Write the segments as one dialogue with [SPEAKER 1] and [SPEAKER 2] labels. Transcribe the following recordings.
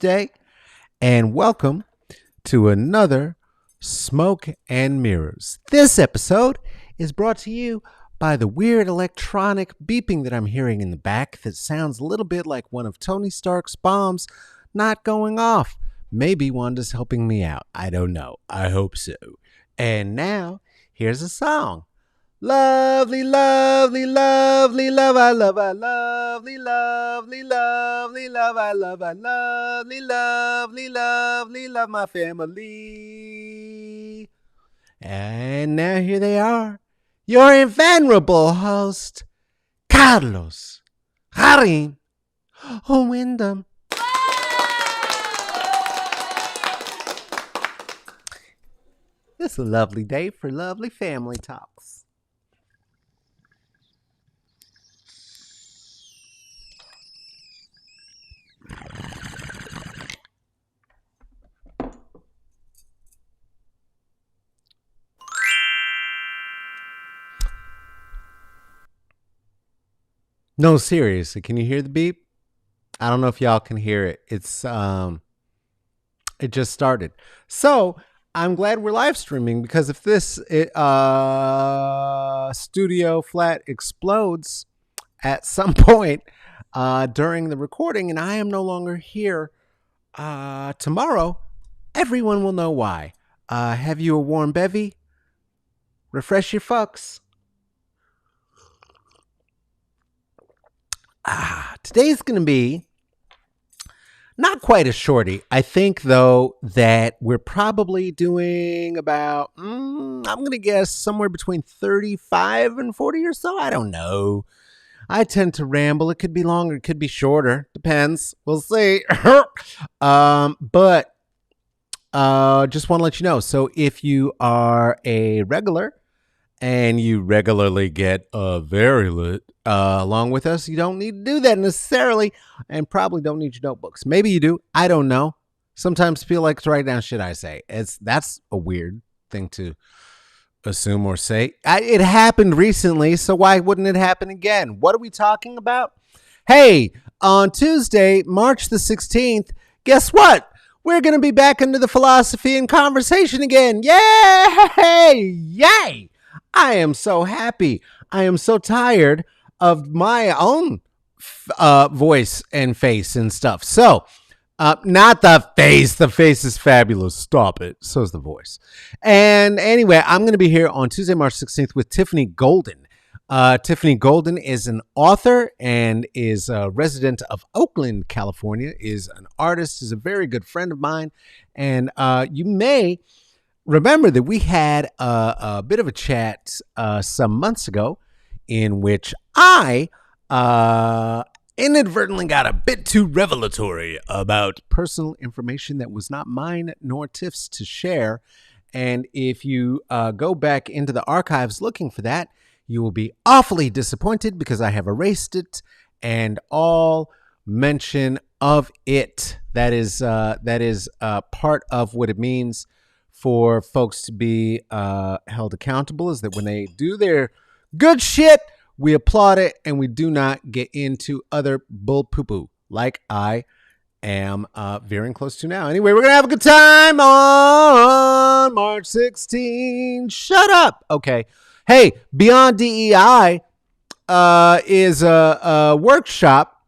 [SPEAKER 1] Tuesday, and welcome to another Smoke and Mirrors. This episode is brought to you by the weird electronic beeping that I'm hearing in the back that sounds a little bit like one of Tony Stark's bombs not going off. Maybe Wanda's helping me out. I don't know. I hope so. And now, here's a song. Lovely, lovely, lovely, love, I lovely, lovely, lovely, love, I lovely, lovely, lovely, love my family. And now here they are, your invenerable host, Carlos, Harim, Wyndham. It's a lovely day for lovely family talks. No, seriously, can you hear the beep? I don't know if y'all can hear it. It just started. So I'm glad we're live streaming because if this studio flat explodes at some point during the recording and I am no longer here tomorrow, everyone will know why. Have you a warm bevy? Refresh your fucks. Today's going to be not quite a shorty. I think, though, that we're probably doing about, I'm going to guess somewhere between 35 and 40 or so. I don't know. I tend to ramble. It could be longer. It could be shorter. Depends. We'll see. But just want to let you know. So if you are a regular and you regularly get very lit along with us, you don't need to do that necessarily and probably don't need your notebooks. Maybe you do. I don't know. Sometimes feel like to write down shit I say. That's a weird thing to assume or say. It happened recently, so why wouldn't it happen again? What are we talking about? Hey, on Tuesday, March the 16th, guess what? We're going to be back into the philosophy and conversation again. Yay! Yay! I am so happy. I am so tired of my own voice and face and stuff. So, not the face. The face is fabulous. Stop it. So is the voice. And anyway, I'm going to be here on Tuesday, March 16th with Tiffany Golden. Tiffany Golden is an author and is a resident of Oakland, California, is an artist, is a very good friend of mine. And you may remember that we had a bit of a chat some months ago in which I inadvertently got a bit too revelatory about personal information that was not mine nor Tiff's to share. And if you go back into the archives looking for that, you will be awfully disappointed because I have erased it and all mention of it. That is part of what it means for folks to be held accountable, is that when they do their good shit, we applaud it and we do not get into other bull poo-poo like I am veering close to now. Anyway, we're going to have a good time on March 16. Shut up. Okay. Hey, Beyond DEI is a workshop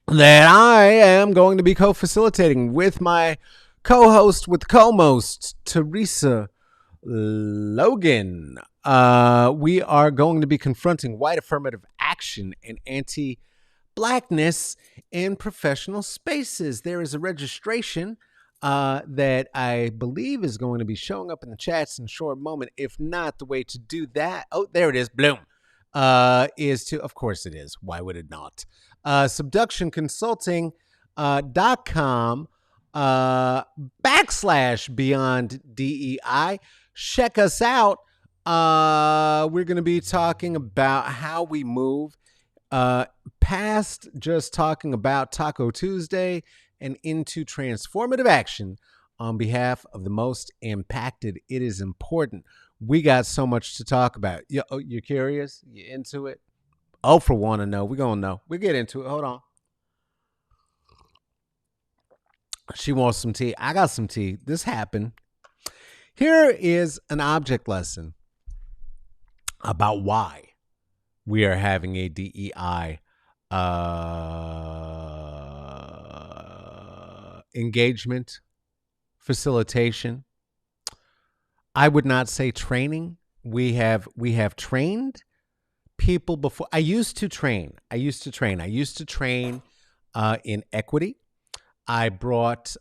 [SPEAKER 1] that I am going to be co-facilitating with my co-host with co-most, Teresa Logan. We are going to be confronting white affirmative action and anti-blackness in professional spaces. There is a registration that I believe is going to be showing up in the chats in a short moment. If not, the way to do that, oh, there it is, bloom, is to, of course it is. Why would it not? Subductionconsulting.com /Beyond DEI. Check us out. We're going to be talking about how we move past just talking about Taco Tuesday and into transformative action on behalf of the most impacted. It is important. We got so much to talk about. You're curious? You into it? Oh, for one to know. We're going to know. We'll get into it. Hold on. She wants some tea. I got some tea. This happened. Here is an object lesson about why we are having a DEI engagement, facilitation. I would not say training. We have trained people before. I used to train. In equity. I brought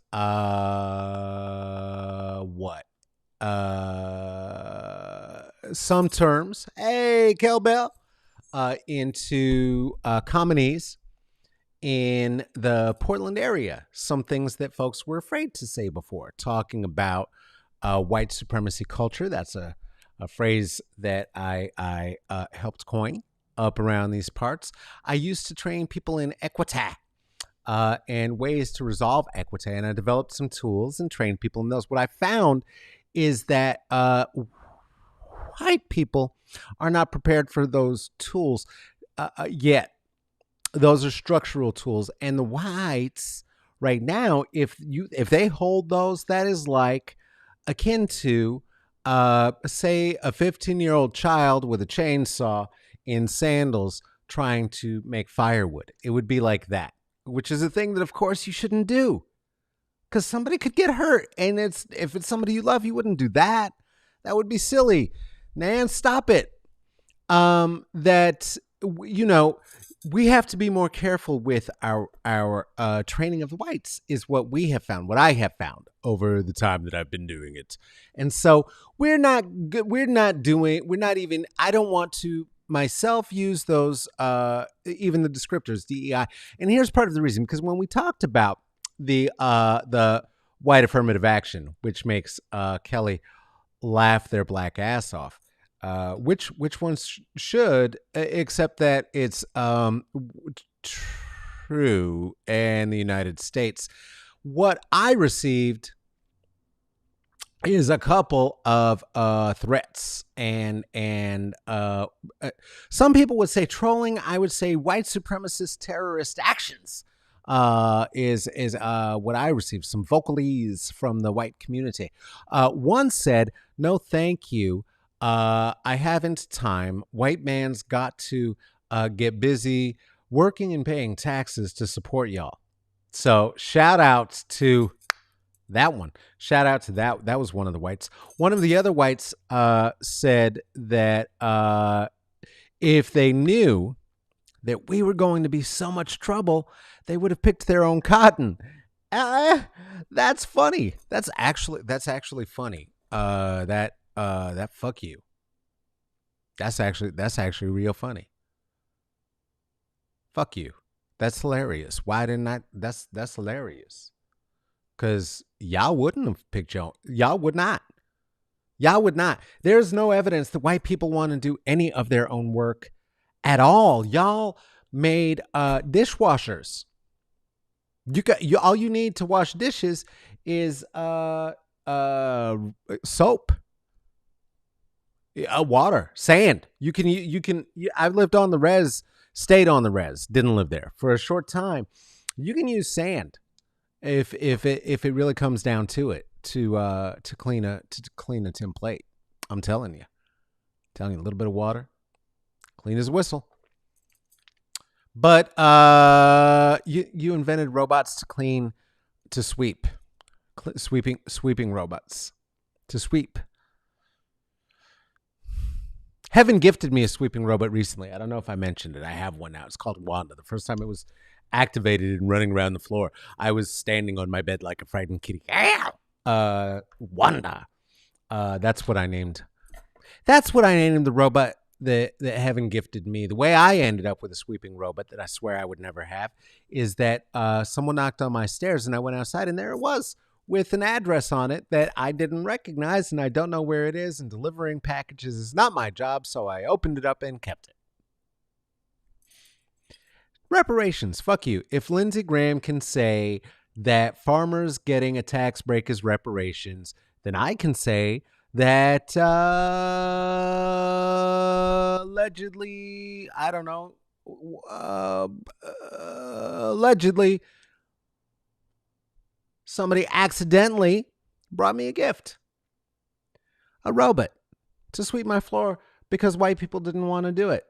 [SPEAKER 1] what? Some terms. Hey, Kelbell. Into communities in the Portland area. Some things that folks were afraid to say before, talking about white supremacy culture. That's a phrase that I helped coin up around these parts. I used to train people in equity and ways to resolve equity, and I developed some tools and trained people in those. What I found is that white people are not prepared for those tools yet. Those are structural tools, and the whites right now, if they hold those, that is like akin to say a 15-year-old child with a chainsaw in sandals trying to make firewood. It would be like that, which is a thing that of course you shouldn't do, because somebody could get hurt, and if it's somebody you love, you wouldn't do that. That would be silly. Nan, stop it. That we have to be more careful with our training of the whites, is what we have found, what I have found over the time that I've been doing it. And so we're not even, I don't want to myself use those, even the descriptors, DEI. And here's part of the reason, because when we talked about the white affirmative action, which makes Kelly laugh their black ass off, which ones should, except that it's true in the United States. What I received is a couple of threats, and some people would say trolling. I would say white supremacist terrorist actions is what I received. Some vocalese from the white community. One said, "No, thank you. I haven't time. White man's got to get busy working and paying taxes to support y'all." So shout out to that one. Shout out to that. That was one of the whites. One of the other whites said that if they knew that we were going to be so much trouble, they would have picked their own cotton. That's funny. That's actually funny. That fuck you. That's actually real funny. Fuck you. That's hilarious. Why didn't I? That's hilarious. Because y'all wouldn't have picked y'all would not. Y'all would not. There's no evidence that white people want to do any of their own work at all. Y'all made dishwashers. All you need to wash dishes is soap, water, sand. I've lived on the res, stayed on the res, didn't live there for a short time. You can use sand if it really comes down to it to clean a tin plate. I'm telling you, a little bit of water, clean as a whistle. But you invented robots to sweep, sweeping robots to sweep. Heaven gifted me a sweeping robot recently. I don't know if I mentioned it. I have one now. It's called Wanda. The first time it was activated and running around the floor, I was standing on my bed like a frightened kitty. Wanda. That's what I named the robot that Heaven gifted me. The way I ended up with a sweeping robot that I swear I would never have is that someone knocked on my stairs, and I went outside, and there it was, with an address on it that I didn't recognize, and I don't know where it is, and delivering packages is not my job, so I opened it up and kept it. Reparations, fuck you. If Lindsey Graham can say that farmers getting a tax break is reparations, then I can say that allegedly, I don't know, allegedly, somebody accidentally brought me a gift, a robot, to sweep my floor because white people didn't want to do it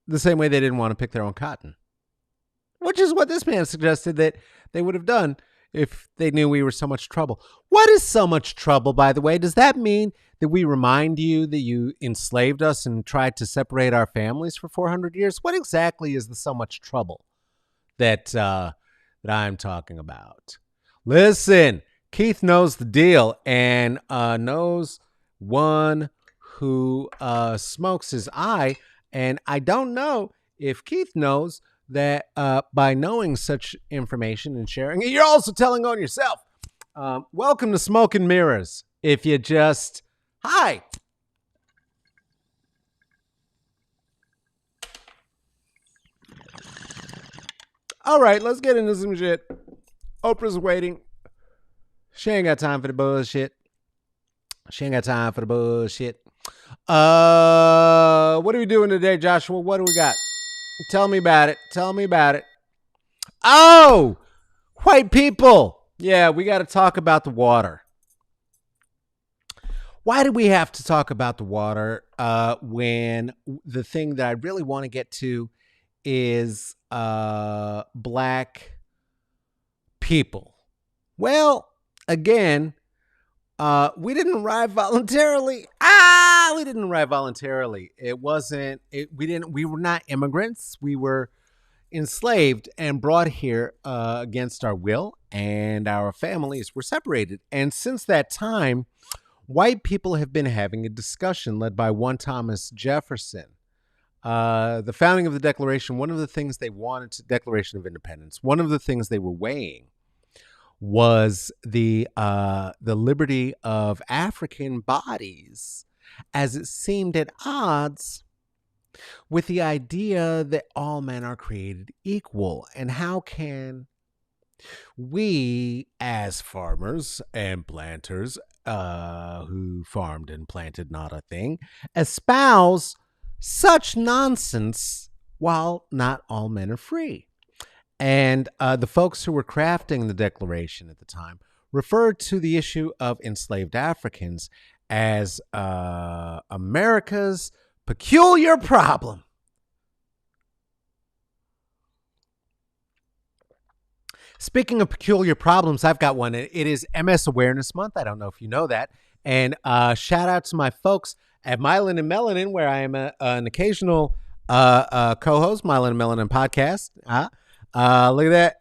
[SPEAKER 1] the same way they didn't want to pick their own cotton, which is what this man suggested that they would have done if they knew we were so much trouble. What is so much trouble, by the way? Does that mean that we remind you that you enslaved us and tried to separate our families for 400 years? What exactly is the so much trouble that I'm talking about? Listen, Keith knows the deal and knows one who smokes his eye. And I don't know if Keith knows that by knowing such information and sharing it, you're also telling on yourself. Welcome to Smoke and Mirrors. If you just, hi. All right, let's get into some shit. Oprah's waiting. She ain't got time for the bullshit. What are we doing today, Joshua? What do we got? Tell me about it. Oh, white people. Yeah, we got to talk about the water. Why do we have to talk about the water when the thing that I really want to get to is black people? Well, again, we didn't arrive voluntarily. We were not immigrants. We were enslaved and brought here against our will, and our families were separated. And since that time, white people have been having a discussion led by one Thomas Jefferson. The founding of the Declaration, one of the things they wanted to Declaration of Independence, one of the things they were weighing was the liberty of African bodies, as it seemed at odds with the idea that all men are created equal. And how can we, as farmers and planters who farmed and planted not a thing, espouse such nonsense while not all men are free? And the folks who were crafting the Declaration at the time referred to the issue of enslaved Africans as America's peculiar problem. Speaking of peculiar problems, I've got one. It is MS Awareness Month. I don't know if you know that. And shout out to my folks at Myelin and Melanin, where I am an occasional co-host, Myelin and Melanin podcast. Look at that.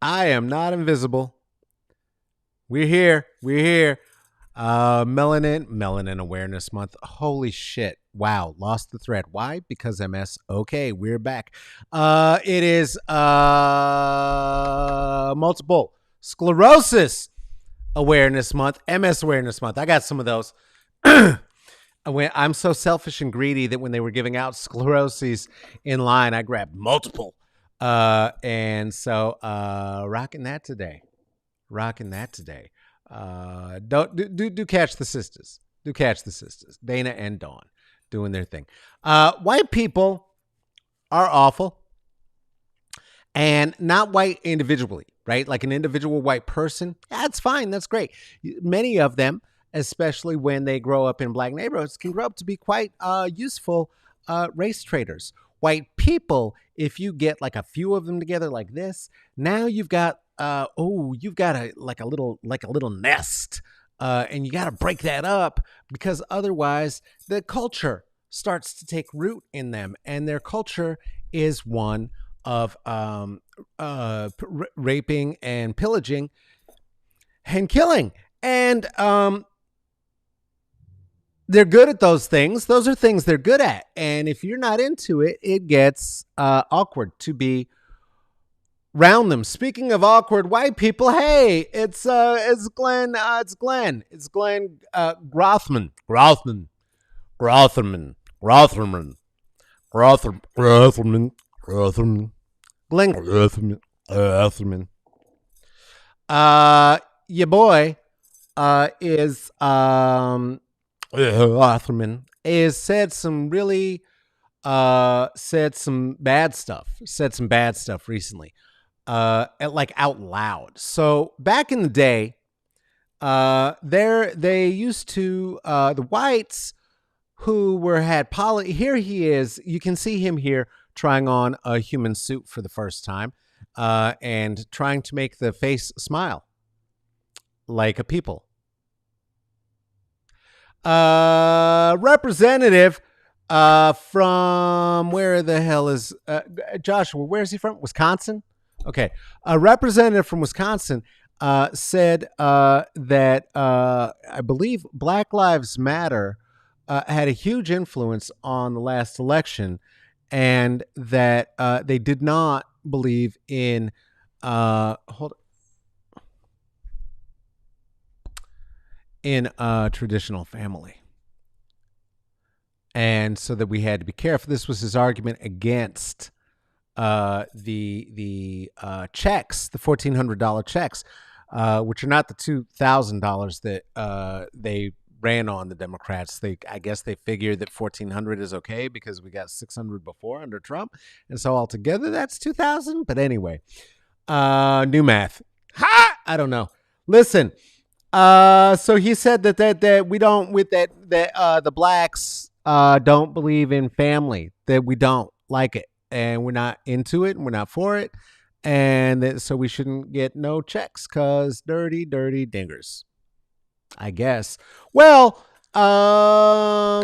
[SPEAKER 1] I am not invisible. We're here. Melanin Awareness Month. Holy shit. Wow. Lost the thread. Why? Because MS. Okay, we're back. It is Multiple Sclerosis Awareness Month. MS Awareness Month. I got some of those. I'm so selfish and greedy that when they were giving out scleroses in line, I grabbed multiple. And so rocking that today. Do catch the sisters. Dana and Dawn doing their thing. White people are awful, and not white individually, right? Like an individual white person, that's fine. That's great. Many of them, especially when they grow up in black neighborhoods, can grow up to be quite useful race traders. White people, if you get like a few of them together like this, now you've got a little nest, and you got to break that up, because otherwise the culture starts to take root in them, and their culture is one of raping and pillaging and killing, and they're good at those things. Those are things they're good at. And if you're not into it, it gets awkward to be around them. Speaking of awkward white people, hey, it's Glenn. It's Glenn Grothman. Glenn Grothman. Your boy is Grothman is said some bad stuff recently, like out loud. So back in the day, They used to the whites who had here he is. You can see him here trying on a human suit for the first time, and trying to make the face smile like a people. Representative from where the hell is Joshua? Where is he from? Wisconsin. Okay, a representative from Wisconsin said that I believe Black Lives Matter had a huge influence on the last election, and that they did not believe in traditional family. And so that we had to be careful. This was his argument against the checks, the $1,400 checks, which are not the $2,000 that they ran on the Democrats. I guess they figured that $1,400 is okay because we got $600 before under Trump, and so altogether that's $2,000. But anyway, new math. Ha! I don't know. Listen. So he said that we don't the blacks don't believe in family, that we don't like it, and we're not into it, and we're not for it, and that, so we shouldn't get no checks because dirty dingers, I guess. Well,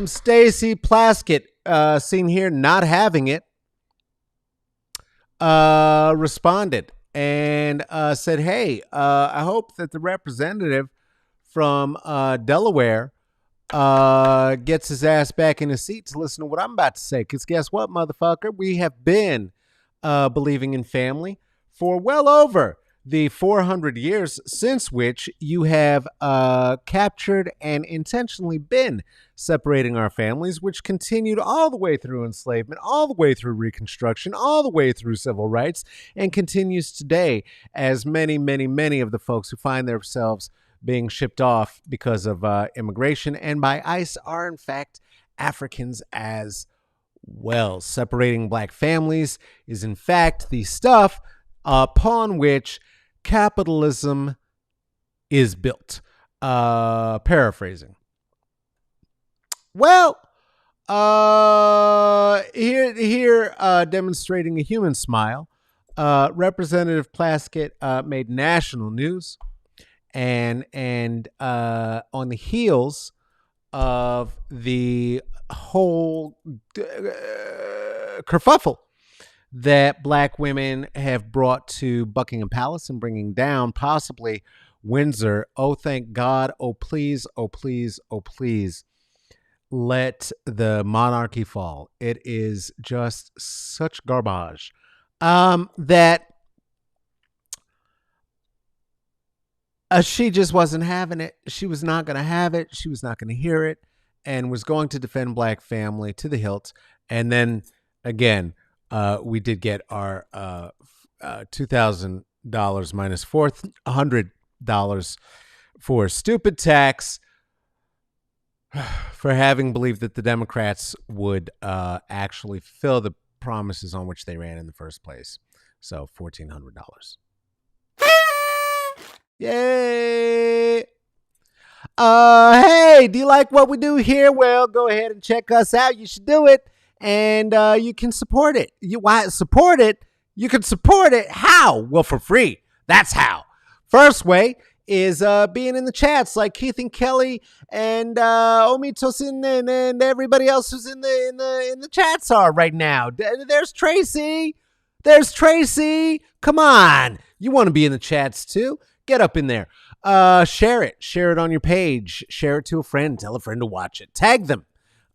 [SPEAKER 1] Stacy Plaskett, seen here not having it, responded and said, "Hey, I hope that the representative from Delaware gets his ass back in his seat to listen to what I'm about to say. Because guess what, motherfucker? We have been believing in family for well over the 400 years since which you have captured and intentionally been separating our families, which continued all the way through enslavement, all the way through Reconstruction, all the way through civil rights, and continues today as many of the folks who find themselves being shipped off because of immigration and by ICE are in fact Africans as well. Separating black families is in fact the stuff upon which capitalism is built. Paraphrasing. Well, here demonstrating a human smile, Representative Plaskett made national news. And on the heels of the whole kerfuffle that black women have brought to Buckingham Palace and bringing down possibly Windsor. Oh, thank God. Oh, please. Oh, please. Oh, please. Let the monarchy fall. It is just such garbage that she just wasn't having it. She was not going to have it. She was not going to hear it, and was going to defend black family to the hilt. And then again, we did get our $2,000 minus $400 for stupid tax for having believed that the Democrats would actually fulfill the promises on which they ran in the first place. So $1,400. Yay! Hey, do you like what we do here? Well, go ahead and check us out. You should do it, and you can support it. Why support it? You can support it. How? Well, for free. That's how. First way is being in the chats like Keith and Kelly and Omi Tosin and everybody else who's in the chats are right now. There's Tracy. There's Tracy. Come on. You want to be in the chats too? Get up in there. Share it. Share it on your page. Share it to a friend. Tell a friend to watch it. Tag them.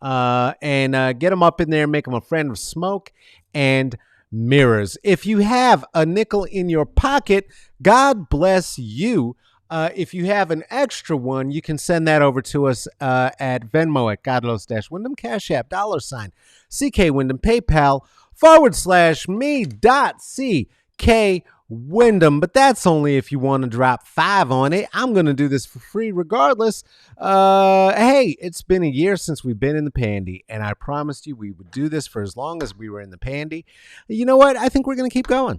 [SPEAKER 1] And get them up in there. Make them a friend of smoke and mirrors. If you have a nickel in your pocket, God bless you. If you have an extra one, you can send that over to us at Venmo at Godlos-Wyndham, Cash App, $, CK Wyndham, PayPal, /me.CK Wyndham, but that's only if you want to drop $5 on it. I'm going to do this for free regardless. Hey, it's been a year since we've been in the pandy, and I promised you we would do this for as long as we were in the pandy. You know what? I think we're going to keep going.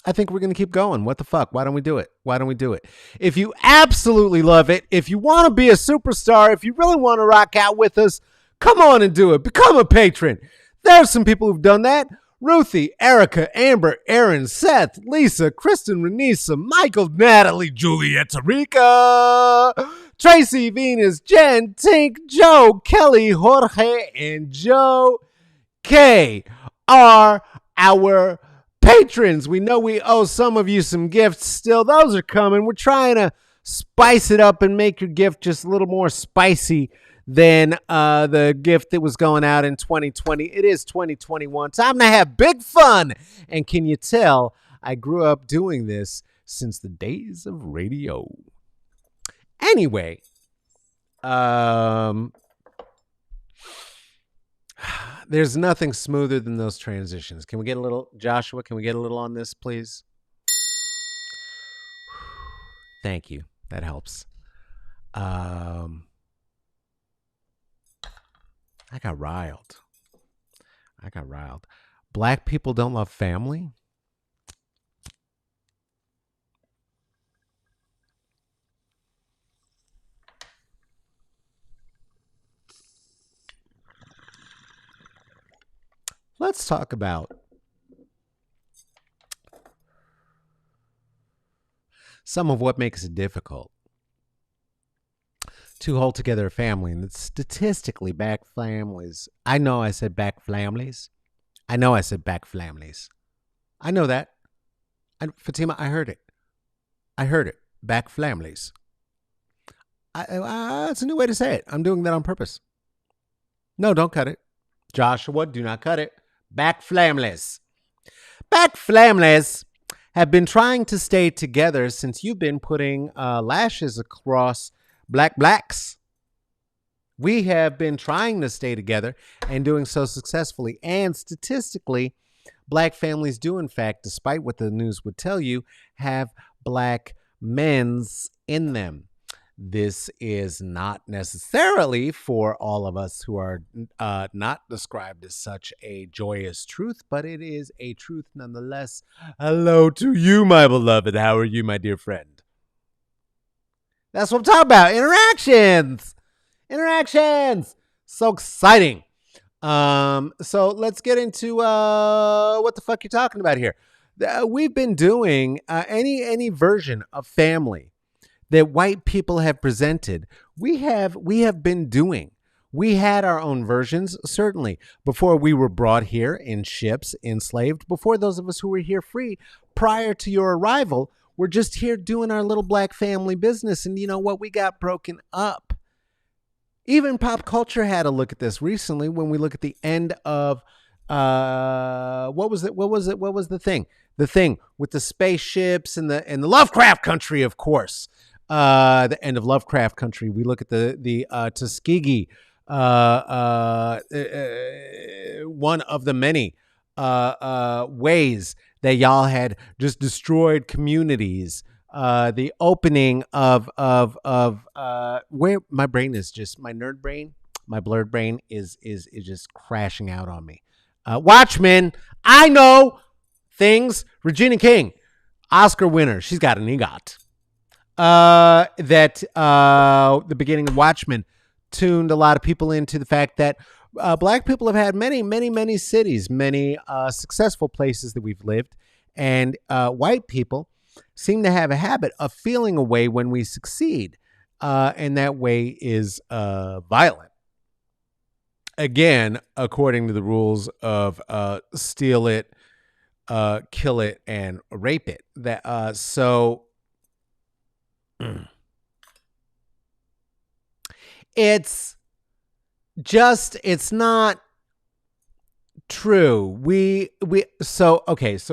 [SPEAKER 1] I think we're going to keep going. What the fuck? Why don't we do it? Why don't we do it? If you absolutely love it, if you want to be a superstar, if you really want to rock out with us, come on and do it. Become a patron. There's some people who've done that. Ruthie, Erica, Amber, Aaron, Seth, Lisa, Kristen, Renisa, Michael, Natalie, Juliet, Tarika, Tracy, Venus, Jen, Tink, Joe, Kelly, Jorge, and Joe K are our patrons. We know we owe some of you some gifts still. Those are coming. We're trying to spice it up and make your gift just a little more spicy than the gift that was going out in 2020. It is 2021. Time to have big fun. And can you tell I grew up doing this since the days of radio? Anyway, there's nothing smoother than those transitions. Can we get a little, Joshua, can we get a little on this, please? Thank you. That helps. I got riled. Black people don't love family? Let's talk about some of what makes it difficult to hold together a family. And it's statistically black families. I know I said black families. I know that. Fatima, I heard it. Black families. It's a new way to say it. I'm doing that on purpose. No, don't cut it. Joshua, do not cut it. Black families. Black families have been trying to stay together since you've been putting lashes across blacks. We have been trying to stay together and doing so successfully. And statistically, black families do, in fact, despite what the news would tell you, have black men's in them. This is not necessarily for all of us who are not described as such a joyous truth, but it is a truth nonetheless. Hello to you, my beloved. How are you, my dear friend? That's what I'm talking about. Interactions. So exciting. So let's get into what the fuck you're talking about here. We've been doing any version of family that white people have presented. We have been doing. We had our own versions, certainly, before we were brought here in ships, enslaved, before those of us who were here free prior to your arrival were just here doing our little black family business. And you know what? We got broken up. Even pop culture had a look at this recently when we look at the end of what was the thing? The thing with the spaceships and the Lovecraft Country, of course. The end of Lovecraft Country. We look at the Tuskegee, one of the many ways that y'all had just destroyed communities. The opening of where my brain is just my nerd brain, my blurred brain is just crashing out on me. Watchmen. I know things. Regina King, Oscar winner. She's got an EGOT. The beginning of Watchmen tuned a lot of people into the fact that black people have had many cities, many successful places that we've lived, and white people seem to have a habit of feeling a way when we succeed, and that way is violent. Again, according to the rules of steal it, kill it, and rape it. That it's not true. So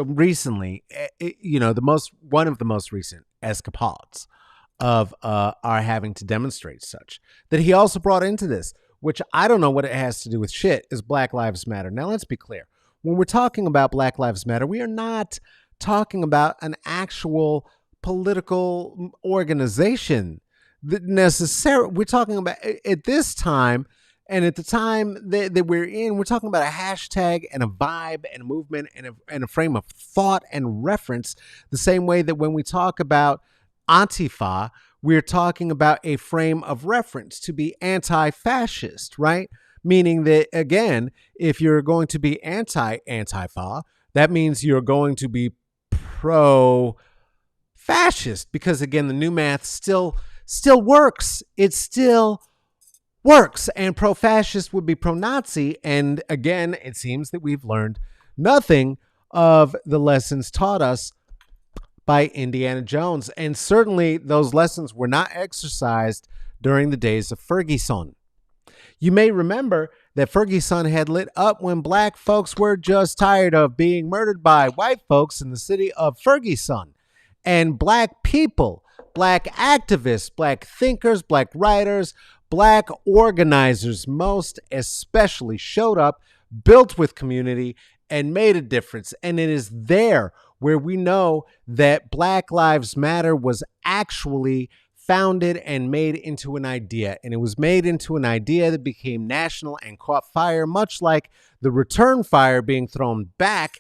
[SPEAKER 1] recently, one of the most recent escapades of our having to demonstrate such that he also brought into this, which I don't know what it has to do with shit, is Black Lives Matter. Now let's be clear. When we're talking about Black Lives Matter, we are not talking about an actual political organization that necessarily. We're talking about at this time And at the time that we're in, we're talking about a hashtag and a vibe and a movement and a frame of thought and reference, the same way that when we talk about Antifa, we're talking about a frame of reference to be anti-fascist, right? Meaning that, again, if you're going to be anti-Antifa, that means you're going to be pro-fascist, because, again, the new math still works. It still works, and pro-fascist would be pro-Nazi. And again, it seems that we've learned nothing of the lessons taught us by Indiana Jones. And certainly those lessons were not exercised during the days of Ferguson. You may remember that Ferguson had lit up when black folks were just tired of being murdered by white folks in the city of Ferguson. And black people, black activists, black thinkers, black writers, black organizers most especially showed up, built with community, and made a difference. And it is there where we know that Black Lives Matter was actually founded and made into an idea. And it was made into an idea that became national and caught fire, much like the return fire being thrown back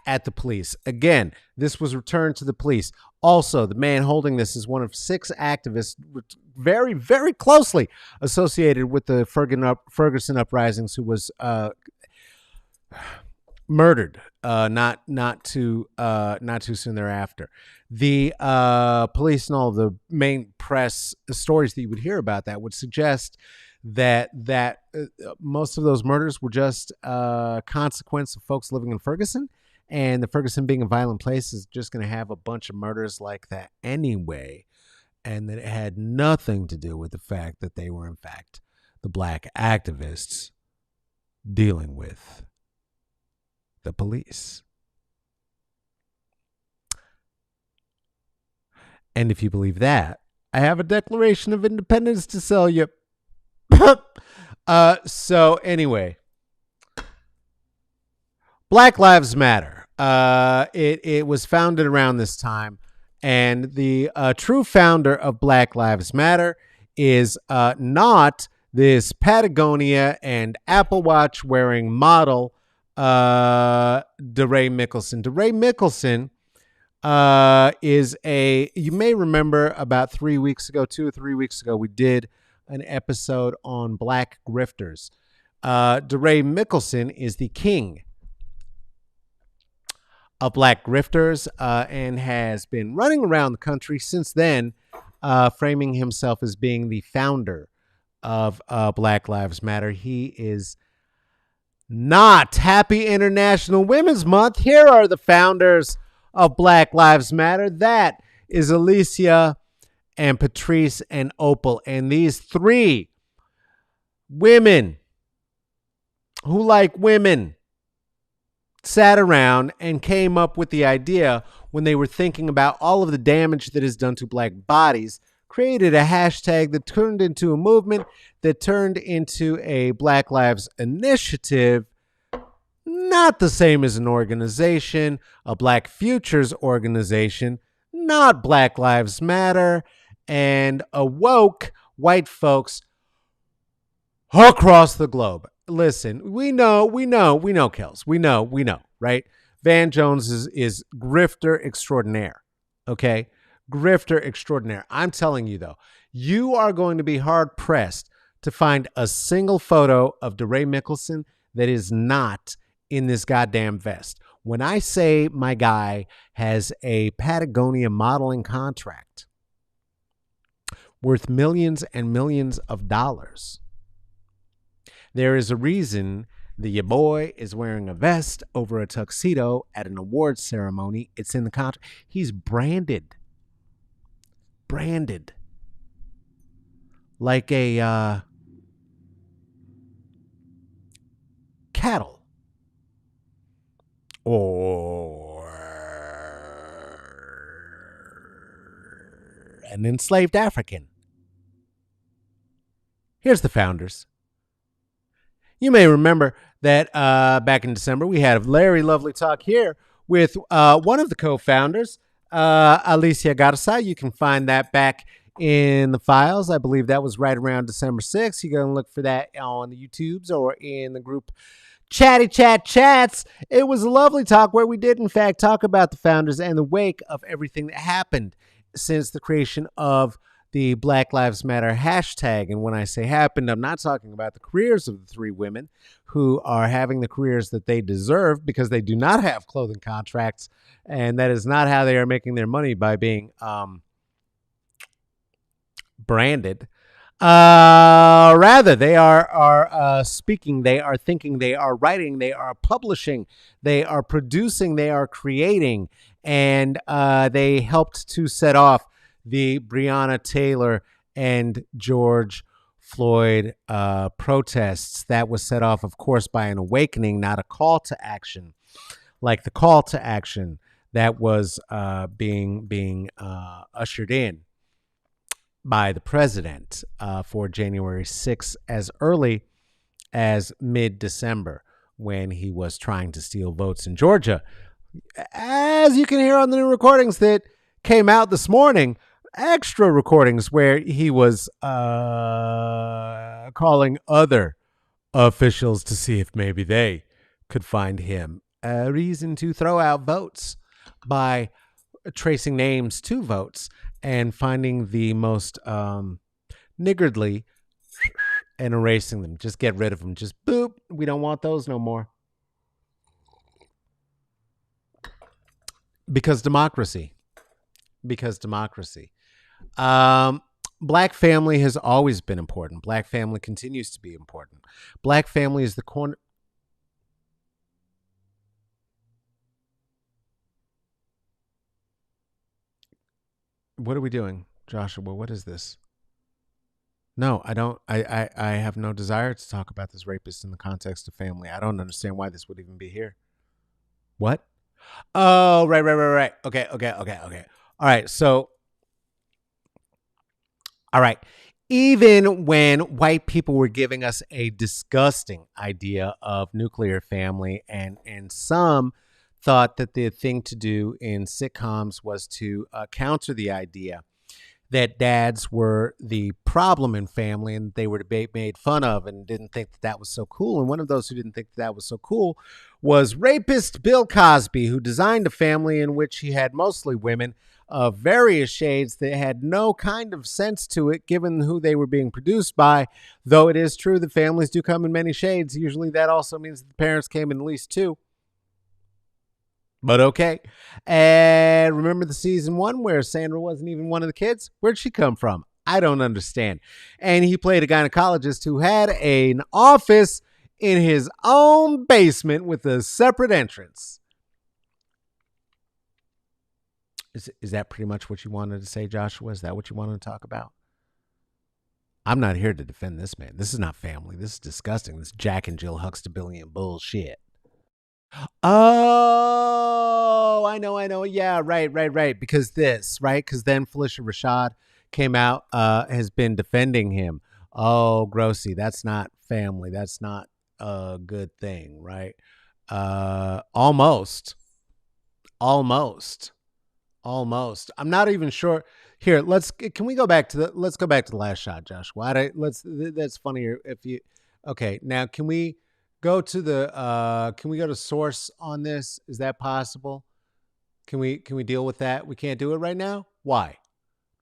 [SPEAKER 1] at the police. Again, this was returned to the police. Also, the man holding this is one of 6 activists very, very closely associated with the Ferguson uprisings, who was murdered not too soon thereafter. The police and all of the main press stories that you would hear about that would suggest that most of those murders were just a consequence of folks living in Ferguson, and the Ferguson being a violent place is just going to have a bunch of murders like that anyway, and that it had nothing to do with the fact that they were in fact the black activists dealing with the police. And if you believe that, I have a Declaration of Independence to sell you. So anyway, Black Lives Matter. It was founded around this time, and the true founder of Black Lives Matter is not this Patagonia and Apple Watch wearing model, DeRay Mickelson. DeRay Mickelson is you may remember about 2 or 3 weeks ago, we did an episode on black grifters. DeRay Mickelson is the king of black grifters, and has been running around the country since then, framing himself as being the founder of Black Lives Matter. He is not. Happy International Women's Month. Here are the founders of Black Lives Matter. That is Alicia and Patrice and Opal. And these 3 women who like women sat around and came up with the idea, when they were thinking about all of the damage that is done to black bodies, created a hashtag that turned into a movement, that turned into a Black Lives Initiative. Not the same as an organization, a Black Futures organization, not Black Lives Matter, and awoke white folks across the globe. Listen, we know, Kels. We know, right? Van Jones is grifter extraordinaire, okay? Grifter extraordinaire. I'm telling you, though, you are going to be hard-pressed to find a single photo of DeRay Mickelson that is not in this goddamn vest. When I say my guy has a Patagonia modeling contract worth millions and millions of dollars, there is a reason that your boy is wearing a vest over a tuxedo at an awards ceremony. It's in the contract. He's branded like a cattle or an enslaved African. Here's the founders. You may remember that back in December, we had a very lovely talk here with one of the co-founders, Alicia Garza. You can find that back in the files. I believe that was right around December 6th. You're going to look for that on the YouTubes or in the group Chatty Chat Chats. It was a lovely talk where we did, in fact, talk about the founders and the wake of everything that happened since the creation of the Black Lives Matter hashtag. And when I say happened, I'm not talking about the careers of the three women who are having the careers that they deserve because they do not have clothing contracts. And that is not how they are making their money, by being branded. Rather, they are speaking, they are thinking, they are writing, they are publishing, they are producing, they are creating, and they helped to set off the Breonna Taylor and George Floyd protests. That was set off, of course, by an awakening, not a call to action, like the call to action that was being ushered in by the president for January 6th, as early as mid-December, when he was trying to steal votes in Georgia. As you can hear on the new recordings that came out this morning, extra recordings where he was calling other officials to see if maybe they could find him a reason to throw out votes by tracing names to votes and finding the most niggardly and erasing them. Just get rid of them. Just boop. We don't want those no more. Because democracy. Black family has always been important. Black family continues to be important. Black family is the corner. What are we doing, Joshua? What is this? No, I don't. I have no desire to talk about this rapist in the context of family. I don't understand why this would even be here. What? Oh, right. Okay. All right. So, all right. Even when white people were giving us a disgusting idea of nuclear family, and some thought that the thing to do in sitcoms was to counter the idea that dads were the problem in family and they were to be made fun of, and didn't think that that was so cool. And one of those who didn't think that was so cool was rapist Bill Cosby, who designed a family in which he had mostly women of various shades that had no kind of sense to it, given who they were being produced by. Though it is true that families do come in many shades, usually that also means that the parents came in at least two. But okay. And remember the season 1 where Sandra wasn't even one of the kids? Where'd she come from? I don't understand. And he played a gynecologist who had an office in his own basement with a separate entrance. Is that pretty much what you wanted to say, Joshua? Is that what you wanted to talk about? I'm not here to defend this man. This is not family. This is disgusting. This Jack and Jill Huxtabillion bullshit. Oh, I know. Yeah, right. Because then Felicia Rashad came out, has been defending him. Oh, grossy. That's not family. That's not a good thing, right? Almost. I'm not even sure. Here, can we go back to the last shot, Josh? That's funnier if you, okay, now can we go to source on this? Is that possible? Can we deal with that? We can't do it right now? Why?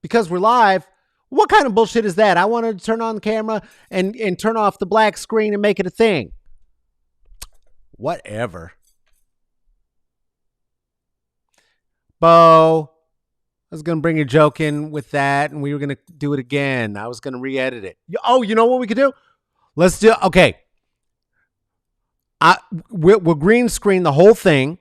[SPEAKER 1] Because we're live. What kind of bullshit is that? I wanted to turn on the camera and turn off the black screen and make it a thing. Whatever. Bo, I was going to bring a joke in with that, and we were going to do it again. I was going to re-edit it. Oh, you know what we could do? Let's do, okay. We'll green screen the whole thing.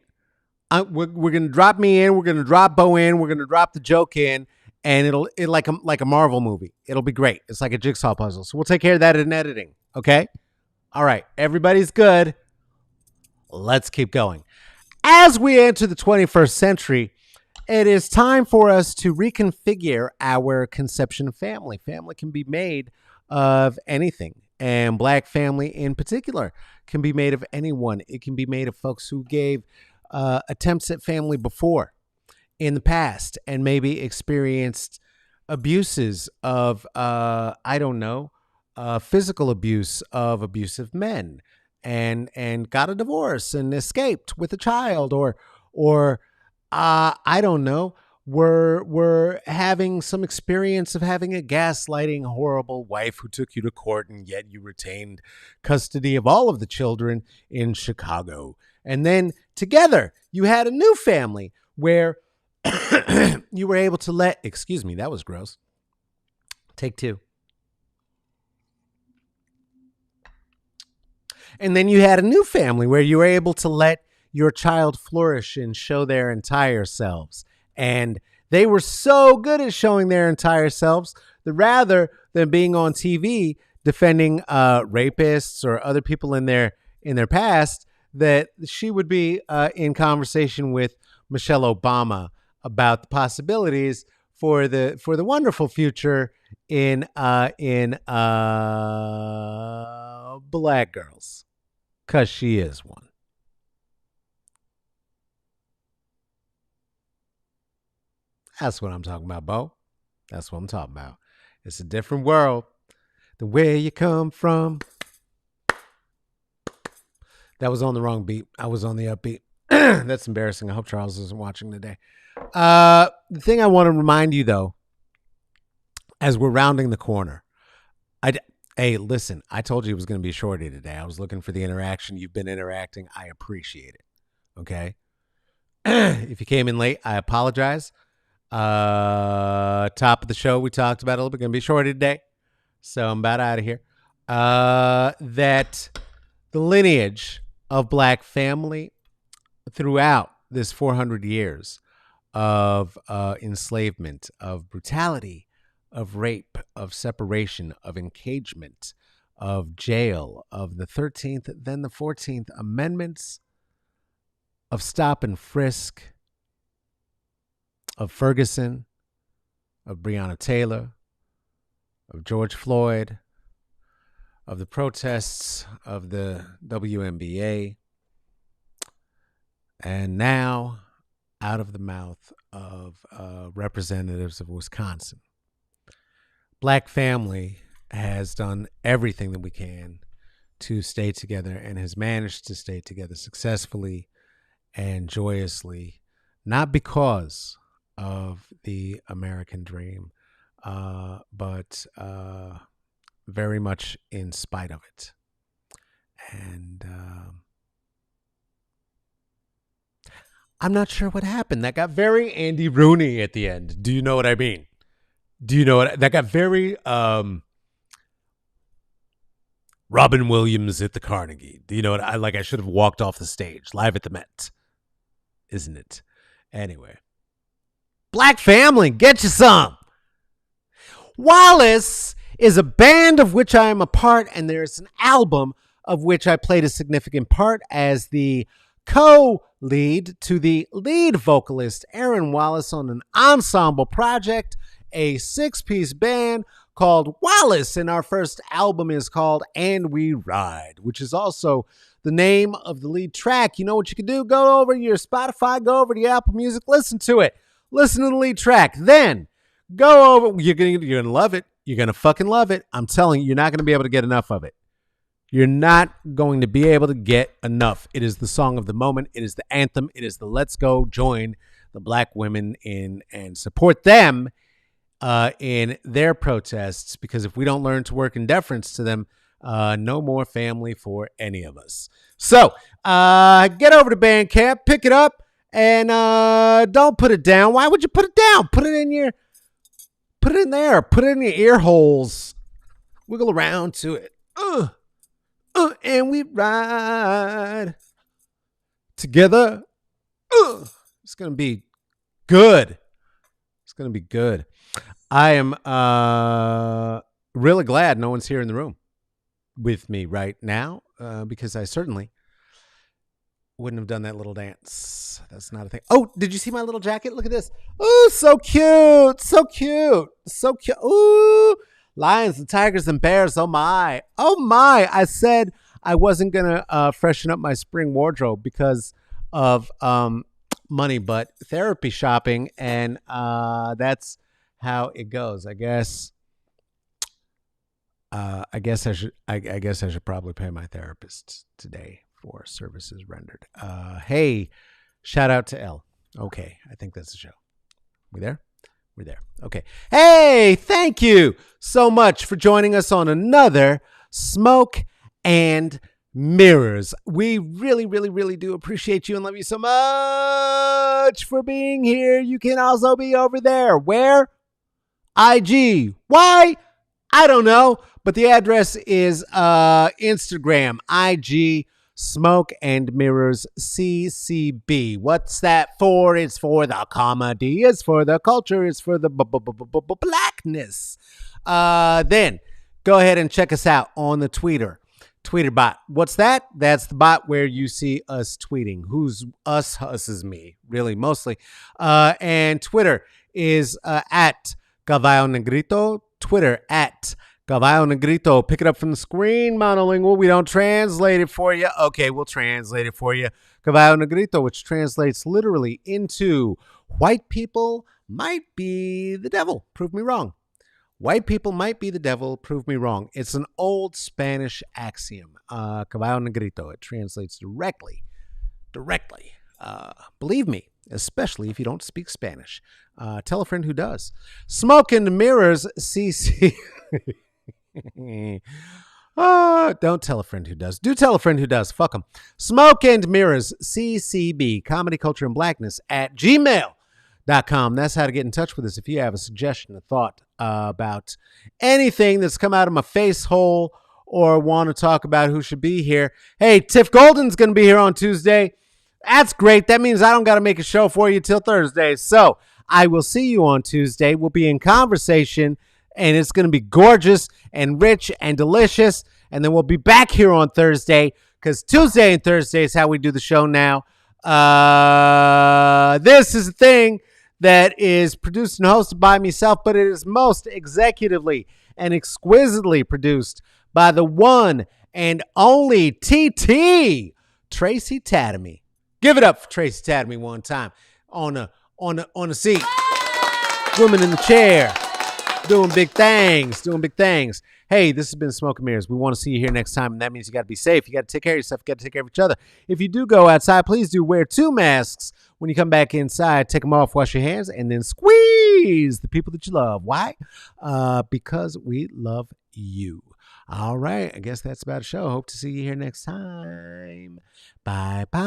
[SPEAKER 1] We're going to drop me in. We're going to drop Bo in. We're going to drop the joke in, and it'll like a Marvel movie. It'll be great. It's like a jigsaw puzzle. So we'll take care of that in editing. Okay. All right. Everybody's good. Let's keep going. As we enter the 21st century, it is time for us to reconfigure our conception of family. Family can be made of anything, and black family in particular can be made of anyone. It can be made of folks who gave attempts at family before in the past and maybe experienced abuses of I don't know, physical abuse of abusive men, and got a divorce and escaped with a child, or I don't know, were having some experience of having a gaslighting horrible wife who took you to court, and yet you retained custody of all of the children in Chicago. And then together you had a new family where you were able to let, excuse me, that was gross. Take two. And then you had a new family where you were able to let your child flourish and show their entire selves. And they were so good at showing their entire selves that rather than being on TV defending rapists or other people in their past, that she would be in conversation with Michelle Obama about the possibilities for the wonderful future in black girls, because she is one. That's what I'm talking about, Bo. That's what I'm talking about. It's a different world. The where you come from. That was on the wrong beat. I was on the upbeat. That's embarrassing. I hope Charles isn't watching today. The thing I want to remind you, though, as we're rounding the corner, hey, listen, I told you it was going to be shorty today. I was looking for the interaction. You've been interacting. I appreciate it. Okay? If you came in late, I apologize. Top of the show, we talked about it a little bit. Going to be shorty today. So I'm about out of here. That the lineage of black family throughout this 400 years of enslavement, of brutality, of rape, of separation, of engagement, of jail, of the 13th, then the 14th Amendments, of stop and frisk, of Ferguson, of Breonna Taylor, of George Floyd, of the protests of the WNBA, and now out of the mouth of representatives of Wisconsin. Black family has done everything that we can to stay together and has managed to stay together successfully and joyously, not because of the American dream, but very much in spite of it. And I'm not sure what happened. That got very Andy Rooney at the end. Do you know what I mean? Do you know what that got very Robin Williams at the Carnegie? Do you know what I should have walked off the stage live at the Met, isn't it? Anyway, Black Family, get you some. Wallace is a band of which I am a part, and there's an album of which I played a significant part as the co-lead to the lead vocalist Aaron Wallace on an ensemble project, a 6-piece band called Wallace, and our first album is called And We Ride, which is also the name of the lead track. You know what you can do? Go over to your Spotify, go over to your Apple Music, listen to it. Listen to the lead track. Then go over. You're gonna love it. You're gonna fucking love it. I'm telling you, you're not gonna be able to get enough of it. You're not going to be able to get enough. It is the song of the moment. It is the anthem. It is the let's go join the black women in and support them in their protests, because if we don't learn to work in deference to them, no more family for any of us. So get over to Bandcamp, pick it up, and don't put it down. Why would you put it down? Put it in there. Put it in your ear holes. Wiggle around to it. And we ride together. It's going to be good. It's going to be good. I am really glad no one's here in the room with me right now, because I certainly wouldn't have done that little dance. That's not a thing. Oh, did you see my little jacket? Look at this. Oh, so cute. So cute. So cute. Ooh. Lions and tigers and bears. Oh, my. Oh, my. I said I wasn't going to freshen up my spring wardrobe because of money, but therapy shopping. And that's how it goes. I guess I should probably pay my therapist today for services rendered. Hey, shout out to L. Okay, I think that's the show. We there? We're there. Okay. Hey, thank you so much for joining us on another Smoke and Mirrors. We really, really, really do appreciate you and love you so much for being here. You can also be over there. Where? IG. Why? I don't know, but the address is Instagram, IG, Smoke and Mirrors CCB. What's that for? It's for the comedy, it's for the culture, it's for the blackness. Then go ahead and check us out on the Tweeter bot. What's that? That's the bot where you see us tweeting. Who's us? Us is me, really, mostly. And Twitter is at Caballo Negrito. Twitter at Caballo Negrito. Pick it up from the screen, monolingual. We don't translate it for you. Okay, we'll translate it for you. Caballo Negrito, which translates literally into white people might be the devil. Prove me wrong. White people might be the devil. Prove me wrong. It's an old Spanish axiom. Caballo Negrito. It translates directly. Believe me, especially if you don't speak Spanish. Tell a friend who does. Smoke and Mirrors CC. Don't tell a friend who does. Do tell a friend who does. Fuck them. Smoke and Mirrors CCB. Comedy, Culture, and Blackness at gmail.com. That's how to get in touch with us if you have a suggestion, a thought about anything that's come out of my face hole or want to talk about who should be here. Hey, Tiff Golden's going to be here on Tuesday. That's great. That means I don't got to make a show for you till Thursday. So I will see you on Tuesday. We'll be in conversation, and it's going to be gorgeous and rich and delicious. And then we'll be back here on Thursday because Tuesday and Thursday is how we do the show now. This is a thing that is produced and hosted by myself, but it is most executively and exquisitely produced by the one and only TT, Tracy Tatamy. Give it up for Tracy Tatamy one time on a seat. Woman in the chair. Doing big things. Hey, this has been Smoke and Mirrors. We want to see you here next time, and that means you got to be safe. You got to take care of yourself. You got to take care of each other. If you do go outside, please do wear 2 masks. When you come back inside, take them off, wash your hands, and then squeeze the people that you love. Why? Because we love you. All right. I guess that's about a show. Hope to see you here next time. Bye-bye.